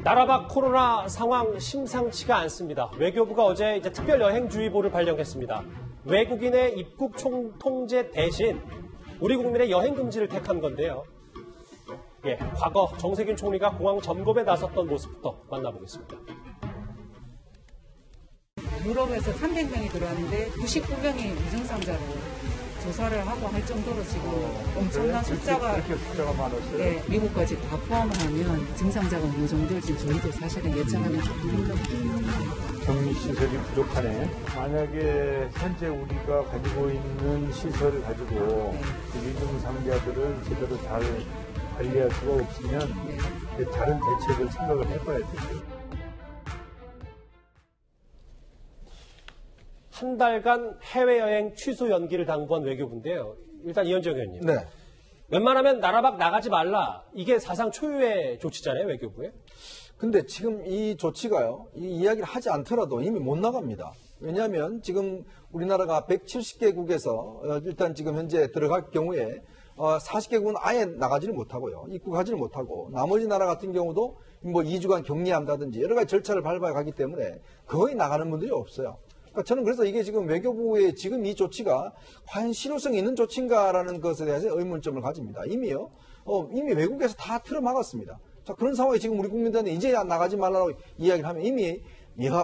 나라 밖 코로나 상황 심상치가 않습니다. 외교부가 어제 특별 여행주의보를 발령했습니다. 외국인의 입국 통제 대신 우리 국민의 여행 금지를 택한 건데요. 과거 정세균 총리가 공항 점검에 나섰던 모습부터 만나보겠습니다. 유럽에서 300명이 들어왔는데 99명이 무증상자로 조사를 하고 할 정도로 지금 엄청난 숫자가 많았어요? 미국까지 다 포함하면 증상자가 어느 정도일지 저희도 사실은 예측하기 조금 힘듭니다. 격리 시설이 부족하네. 만약에 현재 우리가 가지고 있는 시설을 가지고 미증상자들을 제대로 잘 관리할 수가 없으면 다른 대책을 생각을 해봐야 돼요. 한 달간 해외여행 취소 연기를 당부한 외교부인데요. 일단 이현정 의원님. 네. 웬만하면 나라 밖 나가지 말라. 이게 사상 초유의 조치잖아요, 외교부에. 근데 지금 이 조치가요, 이 이야기를 하지 않더라도 이미 못 나갑니다. 왜냐하면 지금 우리나라가 170개국에서 일단 지금 현재 들어갈 경우에 40개국은 아예 나가지를 못하고요. 입국하지를 못하고 나머지 나라 같은 경우도 뭐 2주간 격리한다든지 여러 가지 절차를 밟아야 가기 때문에 거의 나가는 분들이 없어요. 그러니까 저는 그래서 이게 지금 외교부의 지금 이 조치가 과연 실효성이 있는 조치인가라는 것에 대해서 의문점을 가집니다. 이미 외국에서 다 틀어막았습니다. 자, 그런 상황에 지금 우리 국민들한테 이제 나가지 말라고 이야기를 하면 이미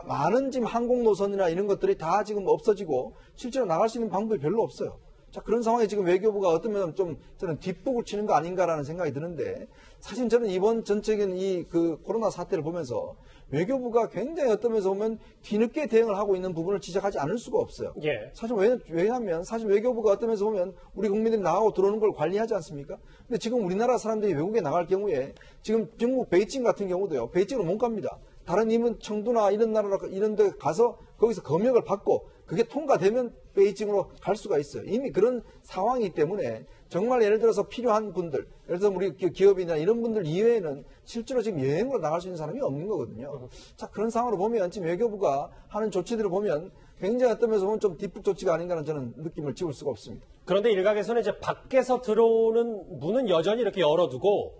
많은 지금 항공 노선이나 이런 것들이 다 지금 없어지고 실제로 나갈 수 있는 방법이 별로 없어요. 자, 그런 상황에 지금 외교부가 어떤 면은 좀 저는 뒷북을 치는 거 아닌가라는 생각이 드는데 사실 저는 이번 전적인 이 코로나 사태를 보면서 외교부가 굉장히 어떤 면에서 보면 뒤늦게 대응을 하고 있는 부분을 지적하지 않을 수가 없어요. 사실 왜냐하면 사실 외교부가 어떤 면에서 보면 우리 국민들이 나가고 들어오는 걸 관리하지 않습니까? 근데 지금 우리나라 사람들이 외국에 나갈 경우에 지금 중국 베이징 같은 경우도요. 베이징으로 못 갑니다. 다른 청두나 이런 이런 데 가서 거기서 검역을 받고 그게 통과되면 베이징으로 갈 수가 있어요. 이미 그런 상황이기 때문에 정말 예를 들어서 필요한 분들, 예를 들어서 우리 기업이나 이런 분들 이외에는 실제로 지금 여행으로 나갈 수 있는 사람이 없는 거거든요. 자, 그런 상황으로 보면 지금 외교부가 하는 조치들을 보면 굉장히 어떤 면에서 보면 좀 뒷북 조치가 아닌가는 저는 느낌을 지울 수가 없습니다. 그런데 일각에서는 이제 밖에서 들어오는 문은 여전히 이렇게 열어두고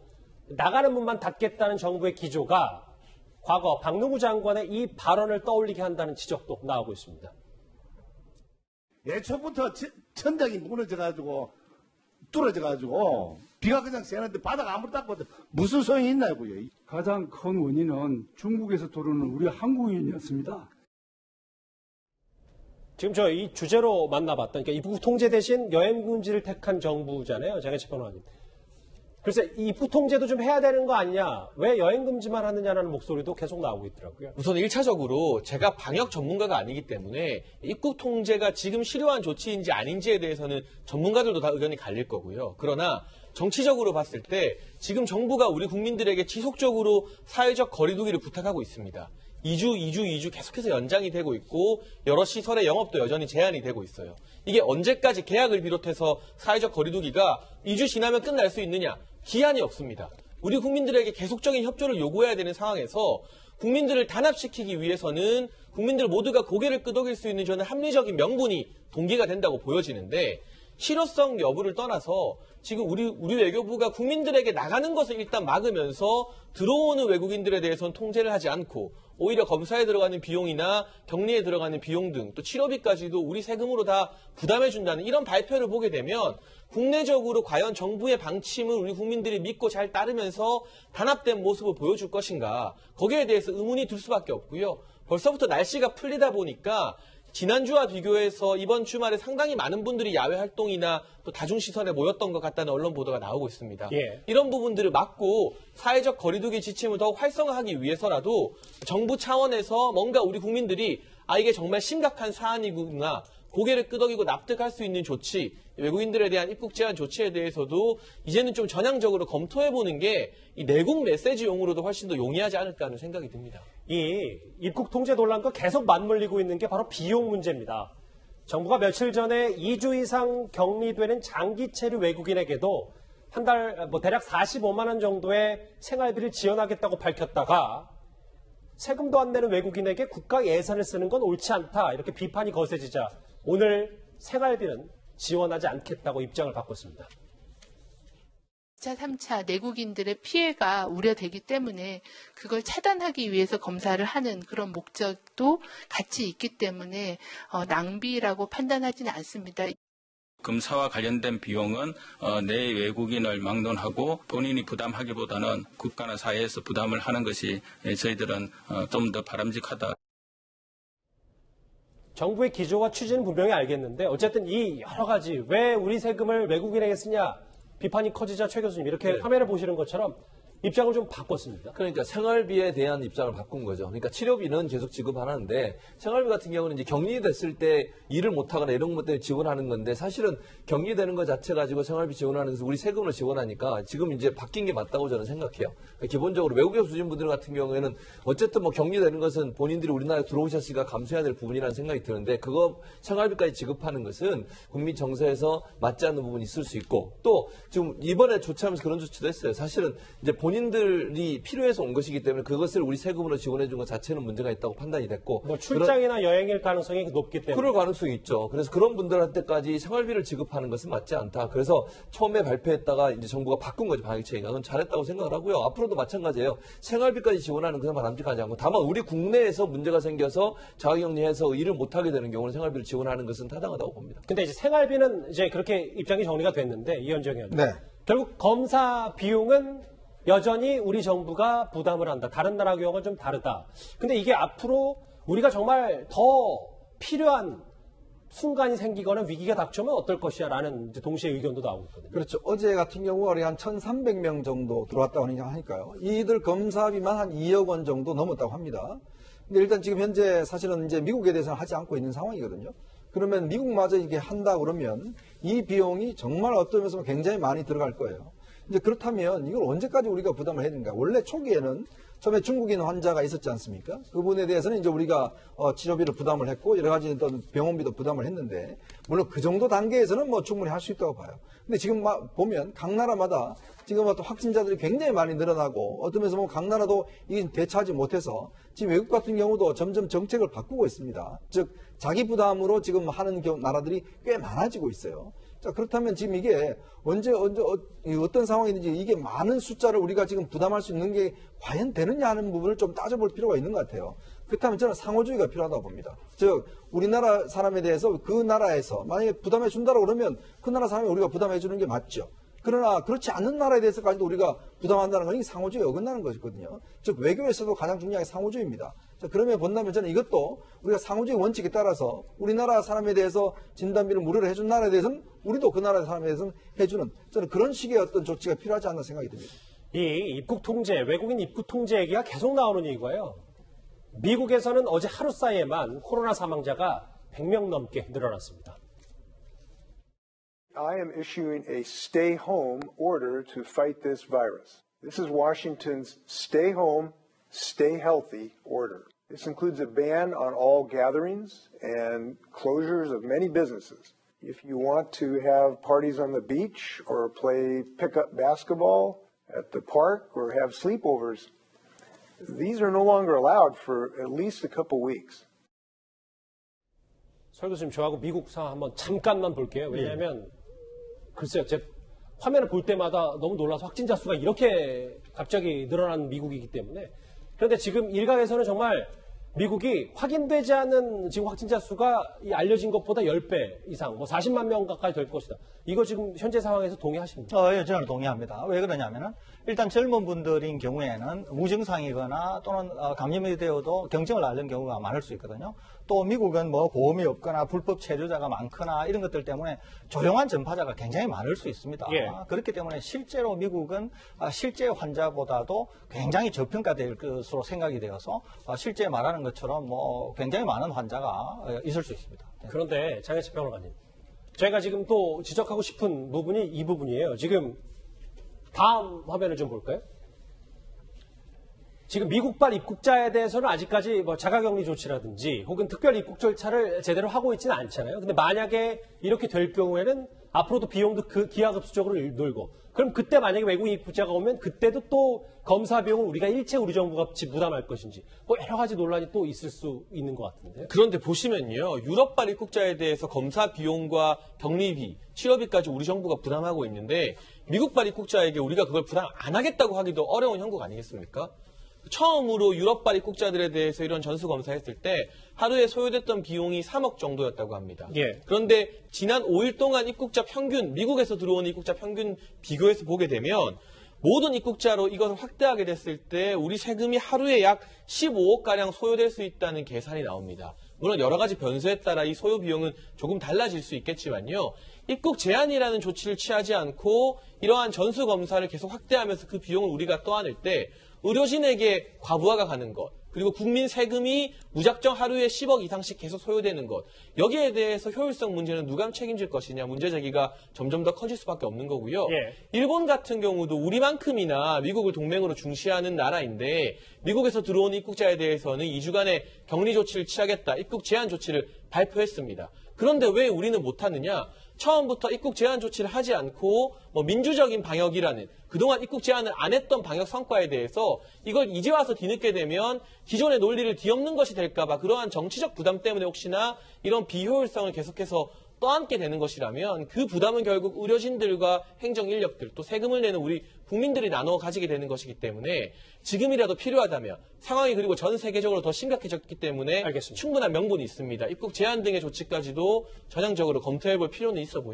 나가는 문만 닫겠다는 정부의 기조가 과거 박능우 장관의 이 발언을 떠올리게 한다는 지적도 나오고 있습니다. 예초부터 천장이 무너져가지고 뚫어져가지고 비가 그냥 새는데 바다가 아무것도 안 무슨 소용이 있나고요. 가장 큰 원인은 중국에서 들어오는 우리 한국인이었습니다. 지금 저 이 주제로 만나봤던 그러니까 입국 통제 대신 여행 금지를 택한 정부잖아요. 장혜식 변호사님. 글쎄 입국 통제도 좀 해야 되는 거 아니냐. 왜 여행 금지만 하느냐라는 목소리도 계속 나오고 있더라고요. 우선 1차적으로 제가 방역 전문가가 아니기 때문에 입국 통제가 지금 실효한 조치인지 아닌지에 대해서는 전문가들도 다 의견이 갈릴 거고요. 그러나 정치적으로 봤을 때 지금 정부가 우리 국민들에게 지속적으로 사회적 거리두기를 부탁하고 있습니다. 2주 계속해서 연장이 되고 있고 여러 시설의 영업도 여전히 제한이 되고 있어요. 이게 언제까지 계약을 비롯해서 사회적 거리두기가 2주 지나면 끝날 수 있느냐? 기한이 없습니다. 우리 국민들에게 계속적인 협조를 요구해야 되는 상황에서 국민들을 단합시키기 위해서는 국민들 모두가 고개를 끄덕일 수 있는 저는 합리적인 명분이 동기가 된다고 보여지는데 실효성 여부를 떠나서 지금 우리 외교부가 국민들에게 나가는 것을 일단 막으면서 들어오는 외국인들에 대해서는 통제를 하지 않고 오히려 검사에 들어가는 비용이나 격리에 들어가는 비용 등 또 치료비까지도 우리 세금으로 다 부담해준다는 이런 발표를 보게 되면 국내적으로 과연 정부의 방침을 우리 국민들이 믿고 잘 따르면서 단합된 모습을 보여줄 것인가 거기에 대해서 의문이 들 수밖에 없고요. 벌써부터 날씨가 풀리다 보니까 지난주와 비교해서 이번 주말에 상당히 많은 분들이 야외 활동이나 또 다중시설에 모였던 것 같다는 언론 보도가 나오고 있습니다. 이런 부분들을 막고 사회적 거리두기 지침을 더욱 활성화하기 위해서라도 정부 차원에서 뭔가 우리 국민들이 이게 정말 심각한 사안이구나 고개를 끄덕이고 납득할 수 있는 조치, 외국인들에 대한 입국 제한 조치에 대해서도 이제는 좀 전향적으로 검토해보는 게 이 내국 메시지용으로도 훨씬 더 용이하지 않을까 하는 생각이 듭니다. 이 입국 통제 논란과 계속 맞물리고 있는 게 바로 비용 문제입니다. 정부가 며칠 전에 2주 이상 격리되는 장기 체류 외국인에게도 한 달 대략 45만 원 정도의 생활비를 지원하겠다고 밝혔다가 세금도 안 내는 외국인에게 국가 예산을 쓰는 건 옳지 않다 이렇게 비판이 거세지자 오늘 생활비는 지원하지 않겠다고 입장을 바꿨습니다. 2차, 3차 내국인들의 피해가 우려되기 때문에 그걸 차단하기 위해서 검사를 하는 그런 목적도 같이 있기 때문에 낭비라고 판단하지는 않습니다. 검사와 관련된 비용은 내 외국인을 막론하고 본인이 부담하기보다는 국가나 사회에서 부담을 하는 것이 저희들은 좀 더 바람직하다. 정부의 기조와 취지는 분명히 알겠는데 어쨌든 이 여러 가지 왜 우리 세금을 외국인에게 쓰냐 비판이 커지자 최 교수님 이렇게 화면을 보시는 것처럼 입장을 좀 바꿨습니다. 그러니까 생활비에 대한 입장을 바꾼 거죠. 그러니까 치료비는 계속 지급하는데 생활비 같은 경우는 이제 격리됐을 때 일을 못하거나 이런 것 때문에 지원하는 건데 사실은 격리되는 것 자체 가지고 생활비 지원하는 것은 우리 세금으로 지원하니까 지금 이제 바뀐 게 맞다고 저는 생각해요. 그러니까 기본적으로 외국에서 오신 분들 같은 경우에는 어쨌든 뭐 격리되는 것은 본인들이 우리나라에 들어오셨으니까 감수해야 될 부분이라는 생각이 드는데 그거 생활비까지 지급하는 것은 국민 정서에서 맞지 않는 부분이 있을 수 있고 또 지금 이번에 조치하면서 그런 조치도 했어요. 사실은 이제 본인들이 필요해서 온 것이기 때문에 그것을 우리 세금으로 지원해 준 것 자체는 문제가 있다고 판단이 됐고 뭐 출장이나 여행일 가능성이 높기 때문에 그럴 가능성이 있죠. 그래서 그런 분들한테까지 생활비를 지급하는 것은 맞지 않다. 그래서 처음에 발표했다가 이제 정부가 바꾼 거죠. 방역체계가. 그건 잘했다고 생각을 하고요. 앞으로도 마찬가지예요. 생활비까지 지원하는 것은 바람직하지 않고 다만 우리 국내에서 문제가 생겨서 자가격리해서 일을 못하게 되는 경우는 생활비를 지원하는 것은 타당하다고 봅니다. 근데 이제 생활비는 이제 그렇게 입장이 정리가 됐는데 이현정 의원님. 네. 결국 검사 비용은 여전히 우리 정부가 부담을 한다. 다른 나라 경우는 좀 다르다. 근데 이게 앞으로 우리가 정말 더 필요한 순간이 생기거나 위기가 닥쳐면 어떨 것이야 라는 이제 동시에 의견도 나오고 있거든요. 그렇죠. 어제 같은 경우 한 1,300명 정도 들어왔다고 하니까요. 이들 검사비만 한 2억 원 정도 넘었다고 합니다. 근데 일단 지금 현재 사실은 이제 미국에 대해서는 하지 않고 있는 상황이거든요. 그러면 미국마저 이게 한다 그러면 이 비용이 정말 어떤 면에서 굉장히 많이 들어갈 거예요. 이제 그렇다면 이걸 언제까지 우리가 부담을 해야 되는가? 원래 초기에는 처음에 중국인 환자가 있었지 않습니까? 그분에 대해서는 이제 우리가 치료비를 부담을 했고 여러 가지 어떤 병원비도 부담을 했는데 물론 그 정도 단계에서는 뭐 충분히 할 수 있다고 봐요. 근데 지금 보면 각 나라마다 지금 어떤 확진자들이 굉장히 많이 늘어나고 어떤 면에서 보면 각 나라도 이게 대처하지 못해서 지금 외국 같은 경우도 점점 정책을 바꾸고 있습니다. 즉 자기 부담으로 지금 하는 나라들이 꽤 많아지고 있어요. 자, 그렇다면 지금 이게 어떤 상황이든지 이게 많은 숫자를 우리가 지금 부담할 수 있는 게 과연 되느냐 하는 부분을 좀 따져볼 필요가 있는 것 같아요. 그렇다면 저는 상호주의가 필요하다고 봅니다. 즉, 우리나라 사람에 대해서 그 나라에서 만약에 부담해 준다고 그러면 그 나라 사람이 우리가 부담해 주는 게 맞죠. 그러나 그렇지 않는 나라에 대해서까지도 우리가 부담한다는 건 상호주의에 어긋나는 것이거든요. 즉 외교에서도 가장 중요한 게 상호주의입니다. 자, 그러면 본다면 저는 이것도 우리가 상호주의 원칙에 따라서 우리나라 사람에 대해서 진단비를 무료로 해준 나라에 대해서는 우리도 그 나라 사람에 대해서는 해주는 저는 그런 식의 어떤 조치가 필요하지 않나 생각이 듭니다. 이 입국 통제, 외국인 입국 통제 얘기가 계속 나오는 얘기고요. 미국에서는 어제 하루 사이에만 코로나 사망자가 100명 넘게 늘어났습니다. I am issuing a stay home order to fight this virus. This is Washington's stay home, stay healthy order. This includes a ban on all gatherings and closures of many businesses. If you want to have parties on the beach or play pickup basketball at the park or have sleepovers, these are no longer allowed for at least a couple weeks. 설 교수님, 저하고 미국 상황 한번 잠깐만 볼게요. 왜냐하면 글쎄요, 제 화면을 볼 때마다 너무 놀라서 확진자 수가 이렇게 갑자기 늘어난 미국이기 때문에. 그런데 지금 일각에서는 정말 미국이 확인되지 않은 지금 확진자 수가 이 알려진 것보다 10배 이상, 뭐 40만 명 가까이 될 것이다. 이거 지금 현재 상황에서 동의하십니까? 예, 저는 동의합니다. 왜 그러냐면은 일단 젊은 분들인 경우에는 무증상이거나 또는 감염이 되어도 경증을 앓는 경우가 많을 수 있거든요. 또 미국은 뭐 보험이 없거나 불법 체류자가 많거나 이런 것들 때문에 조용한 전파자가 굉장히 많을 수 있습니다. 예. 그렇기 때문에 실제로 미국은 실제 환자보다도 굉장히 저평가될 것으로 생각이 되어서 실제 말하는 것처럼 뭐 굉장히 많은 환자가 있을 수 있습니다. 그런데 장혜철 평론가님, 저희가 지금 또 지적하고 싶은 부분이 이 부분이에요. 지금 다음 화면을 좀 볼까요? 지금 미국발 입국자에 대해서는 아직까지 뭐 자가격리 조치라든지 혹은 특별 입국 절차를 제대로 하고 있지는 않잖아요. 근데 만약에 이렇게 될 경우에는 앞으로도 비용도 기하급수적으로 늘고 그럼 그때 만약에 외국인 입국자가 오면 그때도 또 검사 비용을 우리가 일체 우리 정부가 부담할 것인지 뭐 여러 가지 논란이 또 있을 수 있는 것 같은데. 그런데 보시면요. 유럽발 입국자에 대해서 검사 비용과 격리비, 치료비까지 우리 정부가 부담하고 있는데 미국발 입국자에게 우리가 그걸 부담 안 하겠다고 하기도 어려운 형국 아니겠습니까? 처음으로 유럽발 입국자들에 대해서 이런 전수검사했을 때 하루에 소요됐던 비용이 3억 정도였다고 합니다. 예. 그런데 지난 5일 동안 입국자 평균, 미국에서 들어오는 입국자 평균 비교해서 보게 되면 모든 입국자로 이것을 확대하게 됐을 때 우리 세금이 하루에 약 15억가량 소요될 수 있다는 계산이 나옵니다. 물론 여러 가지 변수에 따라 이 소요 비용은 조금 달라질 수 있겠지만요. 입국 제한이라는 조치를 취하지 않고 이러한 전수검사를 계속 확대하면서 그 비용을 우리가 떠안을 때 의료진에게 과부하가 가는 것, 그리고 국민 세금이 무작정 하루에 10억 이상씩 계속 소요되는 것, 여기에 대해서 효율성 문제는 누가 책임질 것이냐 문제 제기가 점점 더 커질 수밖에 없는 거고요. 예. 일본 같은 경우도 우리만큼이나 미국을 동맹으로 중시하는 나라인데 미국에서 들어오는 입국자에 대해서는 2주간의 격리 조치를 취하겠다, 입국 제한 조치를 발표했습니다. 그런데 왜 우리는 못하느냐? 처음부터 입국 제한 조치를 하지 않고 민주적인 방역이라는 그동안 입국 제한을 안 했던 방역 성과에 대해서 이걸 이제 와서 뒤늦게 되면 기존의 논리를 뒤엎는 것이 될까 봐 그러한 정치적 부담 때문에 혹시나 이런 비효율성을 계속해서 떠안게 되는 것이라면 그 부담은 결국 의료진들과 행정 인력들 또 세금을 내는 우리 국민들이 나눠 가지게 되는 것이기 때문에 지금이라도 필요하다면 상황이 그리고 전 세계적으로 더 심각해졌기 때문에 알겠습니다. 충분한 명분이 있습니다. 입국 제한 등의 조치까지도 전향적으로 검토해 볼 필요는 있어 보입니다.